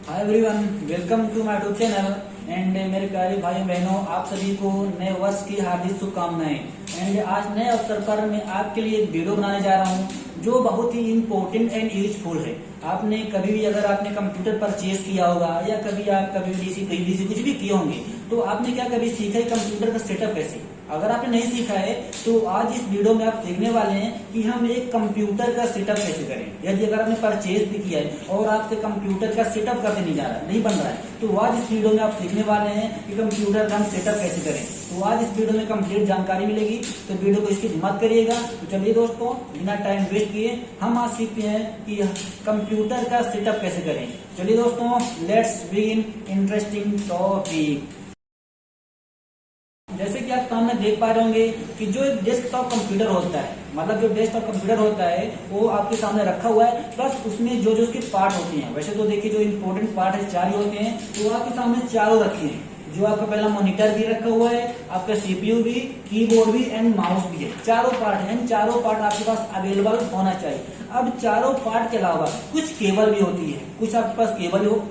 Hi everyone, welcome to my YouTube channel. And मेरे प्यारे भाई बहनों, आप सभी को नए वर्ष की हार्दिक शुभकामनाएं। एंड आज नए अवसर पर मैं आपके लिए एक वीडियो बनाने जा रहा हूं जो बहुत ही इम्पोर्टेंट एंड यूजफुल है। आपने कभी भी अगर आपने कंप्यूटर परचेज किया होगा या कभी आप कभी डीसी कुछ भी किए होंगे तो आपने क्या कभी सीखा है कंप्यूटर का सेटअप कैसे। अगर आपने नहीं सीखा है तो आज इस वीडियो में आप सीखने वाले हैं कि हम एक कंप्यूटर का सेटअप कैसे करें। यदि अगर आपने परचेज भी किया है और आपसे कंप्यूटर का सेटअप करते नहीं जा रहा है, नहीं बन रहा है, तो आज इस वीडियो में आप सीखने वाले हैं कि कंप्यूटर का हम सेटअप कैसे करें। तो आज इस वीडियो में कंप्लीट जानकारी मिलेगी, तो वीडियो को स्किप मत करिएगा। तो चलिए दोस्तों, बिना टाइम वेस्ट किए हम आज सीखते हैं कि कंप्यूटर का सेटअप कैसे करें। चलिए दोस्तों, लेट्स बिगिन इंटरेस्टिंग टॉपिक। जैसे कि आप सामने देख पा रहे होंगे कि जो एक डेस्कटॉप कंप्यूटर होता है, मतलब जो डेस्कटॉप कंप्यूटर होता है वो आपके सामने रखा हुआ है, प्लस उसमें जो जो उसके पार्ट होते हैं। वैसे तो देखिए जो इम्पोर्टेंट पार्ट है 4 ही होते हैं, तो आपके सामने चारों रखे हैं। जो आपका पहला मॉनिटर भी रखा हुआ है, आपका सीपीयू भी, कीबोर्ड भी एंड माउस भी है। चारों पार्ट हैं, चारों पार्ट आपके पास अवेलेबल होना चाहिए। अब चारों पार्ट के अलावा कुछ केबल भी होती है, कुछ आपके पास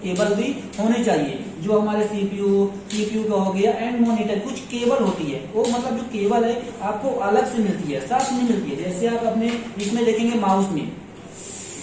केबल भी होने चाहिए। जो हमारे सीपीयू का हो गया एंड मॉनिटर, कुछ केबल होती है, वो मतलब जो केबल है आपको अलग से मिलती है, साथ में मिलती है। जैसे आप अपने इसमें देखेंगे माउस में,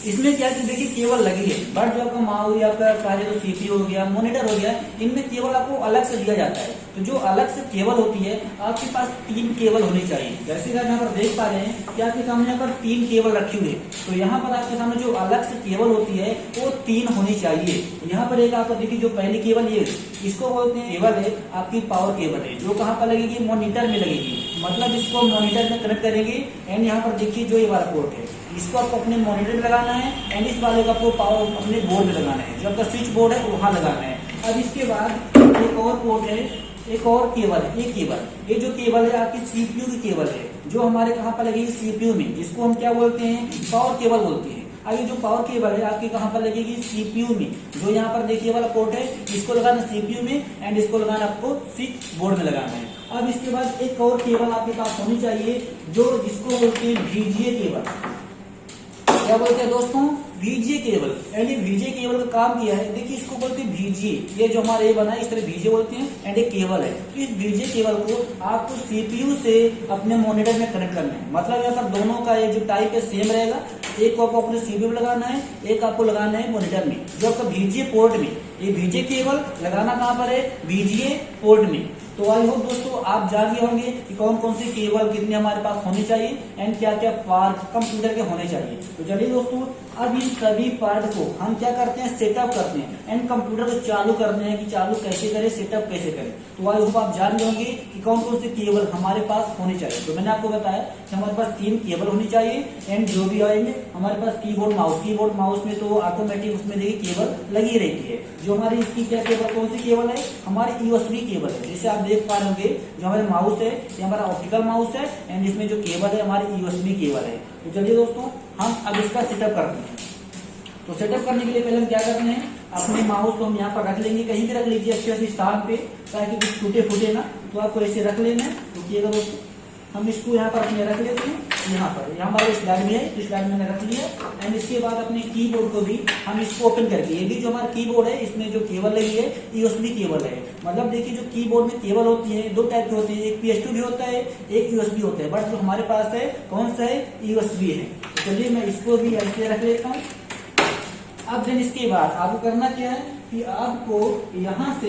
इसमें क्या देखिए केबल लगी है, बट जो आपका माउस या आपका जो सीपीयू हो गया, मॉनिटर हो गया, इनमें केबल आपको अलग से दिया जाता है। तो जो अलग से केबल होती है आपके पास 3 केबल होनी चाहिए। जैसे आप यहाँ पर देख पा रहे हैं कि आपके सामने यहाँ पर 3 केबल रखी हुई है, तो यहाँ पर आपके सामने जो अलग से केबल होती है वो 3 होनी चाहिए। यहाँ पर एक आपको देखिए जो पहली केबल ये इसको बोलते हैं केबल है आपकी पावर केबल है, जो कहाँ पर लगेगी, मॉनिटर में लगेगी। मतलब इसको मॉनिटर में कनेक्ट करेंगे। एंड यहाँ पर देखिए जो ये वाला पोर्ट है, इसको आपको अपने मॉनिटर में लगाना है एंड इस वाले को आपको पावर अपने बोर्ड में लगाना है, जो आपका स्विच बोर्ड है वहां लगाना है। अब इसके बाद एक और पोर्ट है, एक और केबल है, ये जो केबल है आपकी सीपीयू की केबल है, जो हमारे कहाँ पर लगेगी, सीपीयू में, जिसको हम क्या बोलते हैं, पावर केबल बोलते हैं। अब ये जो पावर केबल है आपकी कहाँ पर लगेगी, सीपीयू में। जो यहाँ पर देखिए वाला पोर्ट है, इसको लगाना सीपीयू में एंड इसको लगाना आपको स्विच बोर्ड में लगाना है। अब इसके बाद एक और केबल आपके पास होनी चाहिए, जो जिसको बोलते हैं VGA केबल। क्या बोलते हैं दोस्तों, VGA केबल। यानी VGA केबल का काम किया है, देखिए इसको बोलते हैं VGA, ये जो हमारे ये बना है इस तरह VGA बोलते हैं एंड एक केबल है। तो इस VGA केबल को आपको सीपीयू से अपने मॉनिटर में कनेक्ट करना है। मतलब यहाँ पर दोनों का ये जो टाइप है सेम रहेगा। एक को आपको अपने सीपीयू में लगाना है, एक आपको लगाना है मॉनिटर में, जो आपका VGA पोर्ट में। ये VGA केबल लगाना कहाँ पर है, VGA पोर्ट में। तो आई होप दोस्तों आप जान गए होंगे कि कौन कौन सी केबल कितने हमारे पास होने चाहिए एंड क्या क्या पार्ट कंप्यूटर के होने चाहिए। तो चलिए दोस्तों, अब इन सभी पार्ट को हम क्या करते हैं, सेटअप करते हैं एंड कंप्यूटर को चालू करते हैं कि चालू कैसे करें, सेटअप कैसे करें। तो आई होप आप जान गए होंगे कि कौन कौन से केबल हमारे पास होने चाहिए। तो मैंने आपको बताया कि हमारे पास 3 केबल होनी चाहिए एंड जो भी आएंगे हमारे पास कीबोर्ड माउस में तो ऑटोमेटिक उसमें देखिए केबल लगी रहती है। जो हमारी इसकी क्या केबल, कौन सी केबल है, हमारी यूएसबी केबल है। जैसे आप देख पा रहे होंगे जो हमारे माउस है ये हमारा ऑप्टिकल माउस है एंड इसमें जो केबल है हमारी यूएसबी केबल है। तो चलिए दोस्तों, हम अब इसका सेटअप करते हैं। तो सेटअप करने के लिए पहले हम क्या करते हैं, अपने माउस को हम यहाँ पर रख लेंगे, कहीं भी रख लीजिए अच्छे से स्थान पे, ताकि कुछ टूटे फूटे ना। तो आपको ऐसे रख लेना है। रुकिएगा दोस्तों, हम इसको यहाँ पर अपने रख लेते हैं। यहाँ पर हमारे स्लाइड में है, इस स्लाइड में रख लिया। एंड इसके बाद अपने कीबोर्ड को भी हम इसको ओपन करके, ये भी जो हमारा कीबोर्ड है इसमें जो केबल लगी है यूएसबी केबल है। मतलब देखिए जो कीबोर्ड में केबल होती है 2 टाइप की होती है, एक PS2 भी होता है, एक यूएसबी होता है। बट जो हमारे पास है कौन सा है, यूएसबी है। तो चलिए मैं इसको भी ऐसे रख लेता हूँ। अब देन इसके बाद आपको करना क्या है कि आपको यहाँ से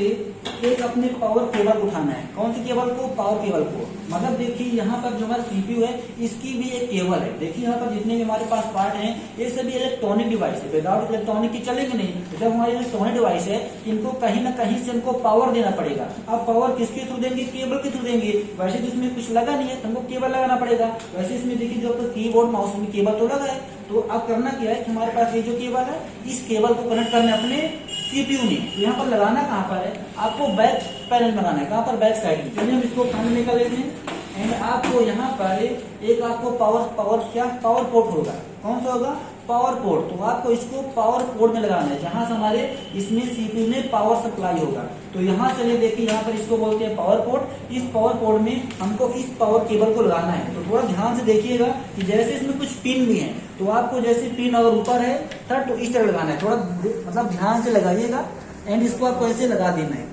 एक अपने पावर केबल उठाना है। कौन सी केबल को, पावर केबल को। मतलब देखिए यहाँ पर जो हमारा सीपीयू है इसकी भी एक केबल है। देखिए यहाँ पर जितने भी हमारे पास पार्ट हैं ये सभी इलेक्ट्रॉनिक डिवाइस है, विदाउट इलेक्ट्रॉनिक की चलेंगे नहीं। तो जब हमारे इलेक्ट्रॉनिक डिवाइस है इनको कहीं ना कहीं से इनको पावर देना पड़ेगा। अब पावर किसके थ्रू देंगे, केबल के थ्रू देंगे। वैसे तो इसमें कुछ लगा नहीं है तो हमको केबल लगाना पड़ेगा। वैसे इसमें देखिए जो कीबोर्ड माउस में केबल तो लगा है। तो अब करना क्या है कि हमारे पास ये जो केबल है इस केबल को कनेक्ट करना है अपने सीपीयू में। तो यहाँ पर लगाना कहाँ पर है, आपको बैक पैनल में लगाना है। कहाँ पर, बैक साइड में। चलिए हम इसको खाने निकाल लेते हैं। एंड आपको यहाँ पर एक आपको पावर पोर्ट होगा। कौन सा होगा, पावर पोर्ट। तो आपको इसको पावर पोर्ट में लगाना है, जहां से हमारे इसमें सीपीयू में पावर सप्लाई होगा। तो यहाँ चलिए देखिए यहाँ पर इसको बोलते हैं पावर पोर्ट। इस पावर पोर्ट में हमको इस पावर केबल को लगाना है। तो थोड़ा ध्यान से देखिएगा कि जैसे इसमें कुछ पिन भी है, तो आपको जैसे पिन अगर ऊपर है थर्ड तो इस तरह लगाना है, थोड़ा मतलब ध्यान से लगाइएगा एंड इसको आपको ऐसे लगा देना है,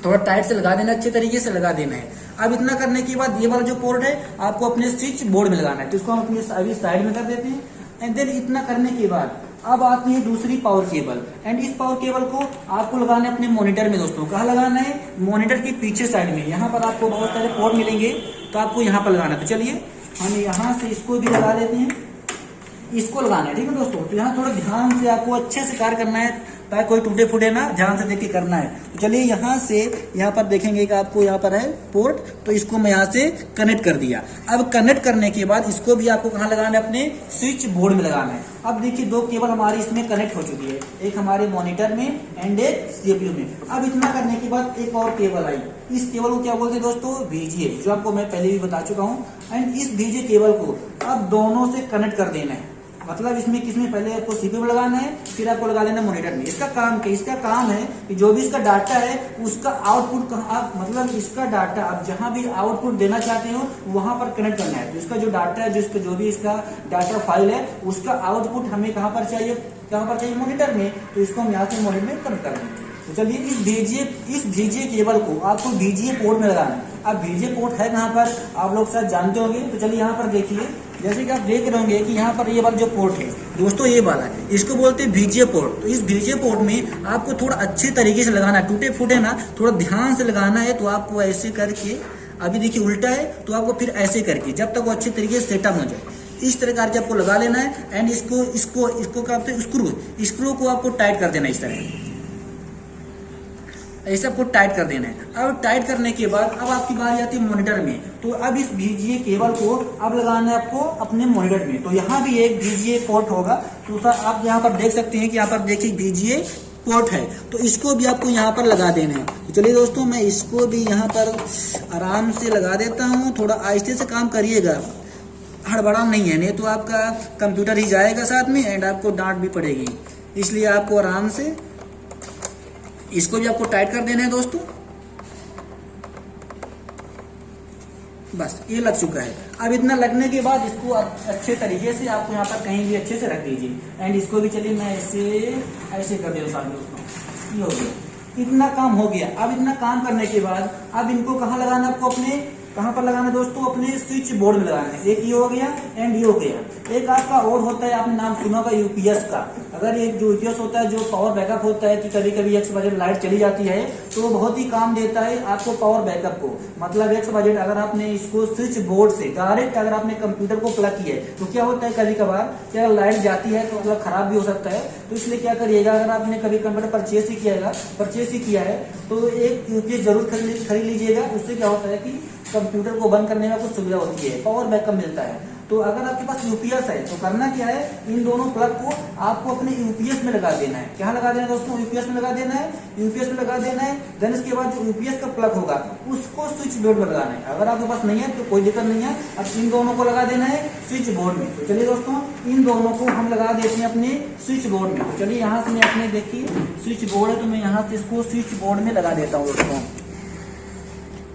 थोड़ा टाइट से लगा देना, अच्छे तरीके से लगा देना है। अब इतना करने के बाद ये वाला जो पोर्ट है आपको अपने स्विच बोर्ड में लगाना है, तो इसको हम अपनी अभी साइड में कर देते हैं। एंड देन इतना करने के बाद अब आती है दूसरी पावर केबल, एंड इस पावर केबल को आपको लगाना है अपने मॉनिटर में दोस्तों। कहाँ लगाना है? मॉनिटर के पीछे साइड में, यहाँ पर आपको बहुत सारे पोर्ट मिलेंगे तो आपको यहाँ पर लगाना है। तो चलिए हम यहाँ से इसको भी लगा देते हैं, इसको लगाना है, ठीक है दोस्तों। तो यहाँ थोड़ा ध्यान से आपको अच्छे से कार्य करना है ताकि कोई टूटे फूटे ना, ध्यान से देख के करना है। तो चलिए यहाँ से यहाँ पर देखेंगे कि आपको यहाँ पर है पोर्ट, तो इसको मैं यहाँ से कनेक्ट कर दिया। अब कनेक्ट करने के बाद इसको भी आपको कहाँ लगाना है? अपने स्विच बोर्ड में लगाना है। अब देखिए दो केबल हमारी इसमें कनेक्ट हो चुकी है, एक हमारे मॉनिटर में एंड एक सीपीयू में। अब इतना करने के बाद एक और केबल आई, इस केबल को क्या बोलते हैं दोस्तों? VGA, जो आपको मैं पहले भी बता चुका हूँ। एंड इस VGA केबल को अब दोनों से कनेक्ट कर देना है, मतलब इसमें किसमें पहले आपको सीपीयू में लगाना है, फिर आपको लगा लेना मॉनिटर में। इसका काम क्या? इसका काम है कि जो भी इसका डाटा है उसका आउटपुट आप मतलब इसका डाटा आप जहां भी आउटपुट देना चाहते हो वहां पर कनेक्ट करना है। तो इसका जो डाटा है, जिसका जो भी इसका डाटा फाइल है उसका आउटपुट हमें कहाँ पर चाहिए? मॉनिटर में। तो इसको हम यहाँ से मॉनिटर में कनेक्ट कर देंगे। तो चलिए इस VGA केबल को आपको VGA पोर्ट में लगाना है। अब VGA पोर्ट है कहाँ पर? आप लोग शायद जानते होंगे। तो चलिए यहाँ पर देखिए, जैसे कि आप देख रहे होंगे कि यहाँ पर ये वाला जो पोर्ट है दोस्तों, ये वाला है, इसको बोलते हैं VGA पोर्ट। तो इस VGA पोर्ट में आपको थोड़ा अच्छे तरीके से लगाना है, टूटे फूटे ना, थोड़ा ध्यान से लगाना है। तो आपको ऐसे करके, अभी देखिए उल्टा है तो आपको फिर ऐसे करके, जब तक वो अच्छे तरीके से सेटअप हो जाए, इस तरह करके आपको लगा लेना है। एंड इसको क्या बोलते हैं? स्क्रू को आपको टाइट कर देना है, इस तरह ऐसे आपको टाइट कर देना है। अब टाइट करने के बाद अब आपकी बारी आती है मॉनिटर में। तो अब इस VGA केबल को अब लगाना है आपको अपने मॉनिटर में। तो यहाँ भी एक VGA पोर्ट होगा, तो सर आप यहाँ पर देख सकते हैं कि यहाँ पर देखिए VGA पोर्ट है, तो इसको भी आपको यहाँ पर लगा देना है। तो चलिए दोस्तों, मैं इसको भी यहाँ पर आराम से लगा देता हूँ। थोड़ा आहिस्ते से काम करिएगा, हड़बड़ा नहीं है, नहीं तो आपका कंप्यूटर ही जाएगा साथ में एंड आपको डांट भी पड़ेगी। इसलिए आपको आराम से इसको भी आपको टाइट कर देना है दोस्तों। बस ये लग चुका है। अब इतना लगने के बाद इसको अच्छे तरीके से आपको यहाँ पर कहीं भी अच्छे से रख दीजिए। एंड इसको भी चलिए मैं ऐसे कर दिया साथ दोस्तों, ये हो गया, इतना काम हो गया। अब इतना काम करने के बाद अब इनको कहाँ लगाना है? आपको अपने कहाँ पर लगाना है दोस्तों? अपने स्विच बोर्ड में लगाना है। एक ये हो गया एंड ये हो गया। एक आपका और होता है, आपने नाम सुना होगा UPS का। अगर एक जो UPS होता है, जो पावर बैकअप होता है कि कभी कभी X बजे लाइट चली जाती है, तो बहुत ही काम देता है आपको पावर बैकअप को। मतलब X बजे अगर आपने इसको स्विच बोर्ड से डायरेक्ट अगर आपने कंप्यूटर को प्लग किया है, तो क्या होता है कभी कभार क्या लाइट जाती है तो मतलब खराब भी हो सकता है। तो इसलिए क्या करिएगा, अगर आपने कभी कंप्यूटर परचेस ही किया है तो एक UPS जरूर खरीद लीजिएगा। उससे क्या होता है कि कंप्यूटर को बंद करने में कुछ सुविधा होती है, पावर बैकअप मिलता है। तो अगर आपके पास UPS है तो करना क्या है, इन दोनों प्लग को आपको अपने UPS में लगा देना है। क्या लगा देना है दोस्तों? UPS में लगा देना है, UPS में लगा देना है। देन इसके बाद जो UPS का प्लग होगा उसको स्विच बोर्ड में लगाना है। अगर आपके पास नहीं है तो कोई दिक्कत नहीं है। अब इन दोनों को लगा देना है स्विच बोर्ड में। तो चलिए दोस्तों, इन दोनों को हम लगा देते हैं अपने स्विच बोर्ड में। तो चलिए यहाँ से मैं अपने देखिए स्विच बोर्ड है, तो मैं यहाँ से इसको स्विच बोर्ड में लगा देता हूँ दोस्तों।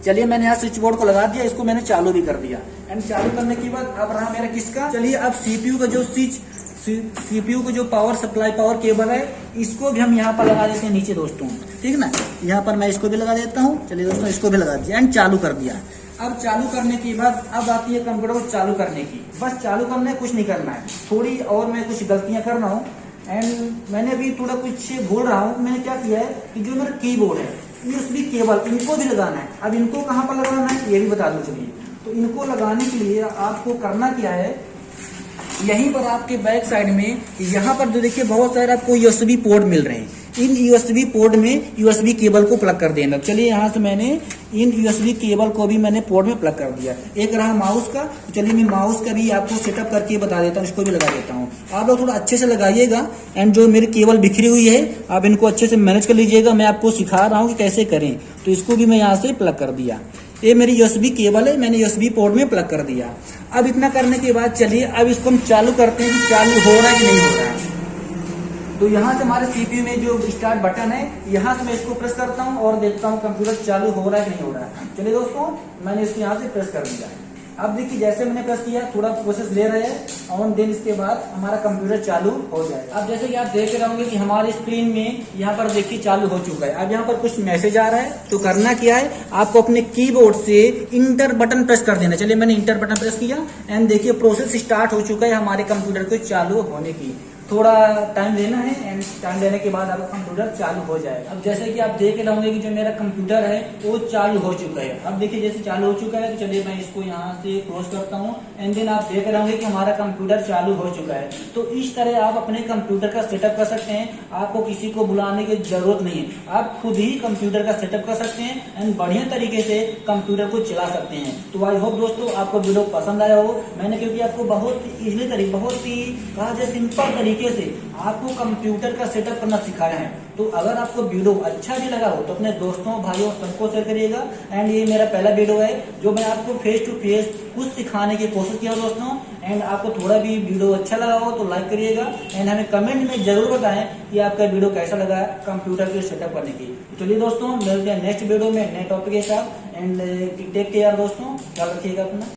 चलिए मैंने यहाँ स्विच बोर्ड को लगा दिया, इसको मैंने चालू भी कर दिया। एंड चालू करने के बाद अब रहा मेरा किसका? चलिए अब CPU का जो CPU को जो पावर सप्लाई पावर केबल है, इसको भी हम यहाँ पर लगा देते हैं नीचे दोस्तों, ठीक है ना। यहाँ पर मैं इसको भी लगा देता हूँ। चलिए दोस्तों, इसको भी लगा दिया एंड चालू कर दिया। अब चालू करने के बाद अब आती है कंप्यूटर को चालू करने की। बस चालू करना है, कुछ नहीं करना है। थोड़ी और मैं कुछ गलतियां कर रहा हूँ एंड मैंने अभी थोड़ा कुछ भूल रहा हूँ। मैंने क्या किया है कि जो मेरा कीबोर्ड है, USB केबल, इनको भी लगाना है। अब इनको कहाँ पर लगाना है ये भी बता दो। चलिए, तो इनको लगाने के लिए आपको करना क्या है, यहीं पर आपके बैक साइड में यहाँ पर जो देखिए बहुत सारे आपको USB पोर्ट मिल रहे हैं। इन USB पोर्ट में USB केबल को प्लग कर देना। चलिए यहाँ से मैंने इन USB केबल को भी मैंने पोर्ट में प्लग कर दिया। एक रहा माउस का, तो चलिए मैं माउस का भी आपको सेटअप करके बता देता हूँ, इसको भी लगा देता हूँ। आप लोग थोड़ा अच्छे से लगाइएगा एंड जो मेरी केबल बिखरी हुई है आप इनको अच्छे से मैनेज कर लीजिएगा। मैं आपको सिखा रहा हूँ कि कैसे करें। तो इसको भी मैं यहाँ से प्लग कर दिया। ये मेरी USB केबल है, मैंने USB पोर्ट में प्लग कर दिया। अब इतना करने के बाद चलिए अब इसको हम चालू करते हैं कि चालू हो रहा है कि नहीं हो रहा है। तो यहाँ से हमारे CPU में जो स्टार्ट बटन है, यहाँ से मैं इसको प्रेस करता हूँ और देखता हूँ कंप्यूटर चालू हो रहा है कि नहीं हो रहा है। चलिए दोस्तों, मैंने इसको यहाँ से प्रेस कर दिया। अब देखिए जैसे मैंने प्रेस किया, थोड़ा प्रोसेस ले रहे हैं और देन इसके बाद हमारा कंप्यूटर चालू हो जाएगा। अब जैसे कि आप देख रहे होंगे कि हमारी स्क्रीन में यहाँ पर देखिए चालू हो चुका है। अब यहाँ पर कुछ मैसेज आ रहा है, तो करना क्या है, आपको अपने कीबोर्ड से इंटर बटन प्रेस कर देना। चलिए मैंने इंटर बटन प्रेस किया एंड देखिए प्रोसेस स्टार्ट हो चुका है हमारे कंप्यूटर को चालू होने की। थोड़ा टाइम लेना है एंड टाइम लेने के बाद आपका कंप्यूटर चालू हो जाएगा। अब जैसे कि आप देख रहे होंगे कि जो मेरा कंप्यूटर है वो चालू हो चुका है। अब देखिए जैसे चालू हो चुका है, तो चलिए मैं इसको यहाँ से क्लोज करता हूँ एंड देन आप देख रहे होंगे कि हमारा कंप्यूटर चालू हो चुका है। तो इस तरह आप अपने कंप्यूटर का सेटअप कर सकते हैं, आपको किसी को बुलाने की जरूरत नहीं है, आप खुद ही कंप्यूटर का सेटअप कर सकते हैं एंड बढ़िया तरीके से कंप्यूटर को चला सकते हैं। तो आई होप दोस्तों आपको वीडियो पसंद आया हो। मैंने क्योंकि आपको बहुत इजीली तरीके, बहुत ही कहा जाए सिंपल तरीके से आपको कंप्यूटर का सेटअप करना सिखाया है। तो अगर आपको वीडियो अच्छा भी लगा हो तो अपने दोस्तों भाइयों सबको शेयर करिएगा। एंड ये मेरा पहला वीडियो है जो मैं आपको फेस टू फेस कुछ सिखाने की कोशिश किया दोस्तों। एंड आपको थोड़ा भी वीडियो अच्छा लगा हो तो लाइक करिएगा एंड हमें कमेंट में जरूर बताएं कि आपका वीडियो कैसा लगा कंप्यूटर के सेटअप करने की। तो चलिए दोस्तों मिलते हैं नेक्स्ट वीडियो में नए टॉपिक के साथ एंड टेक केयर दोस्तों, ख्याल रखिएगा अपना।